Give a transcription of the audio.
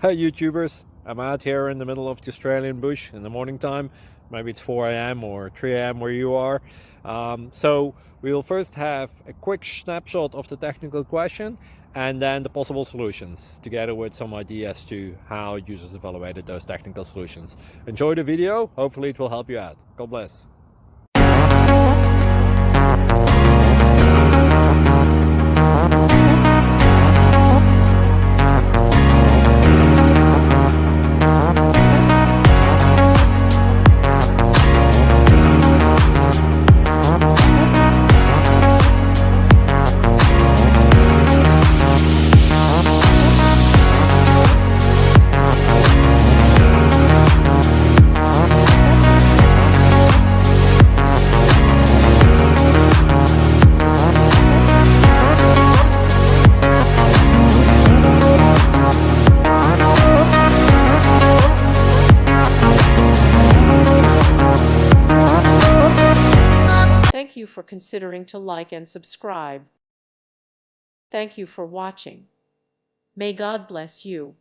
Hey YouTubers, I'm out here in the middle of the Australian bush in the morning time. Maybe it's 4 a.m. or 3 a.m. where you are. So we will first have a quick snapshot of the technical question and then the possible solutions, together with some ideas to how users evaluated those technical solutions. Enjoy the video, hopefully it will help you out. God bless. Thank you for considering to like and subscribe. Thank you for watching. May God bless you.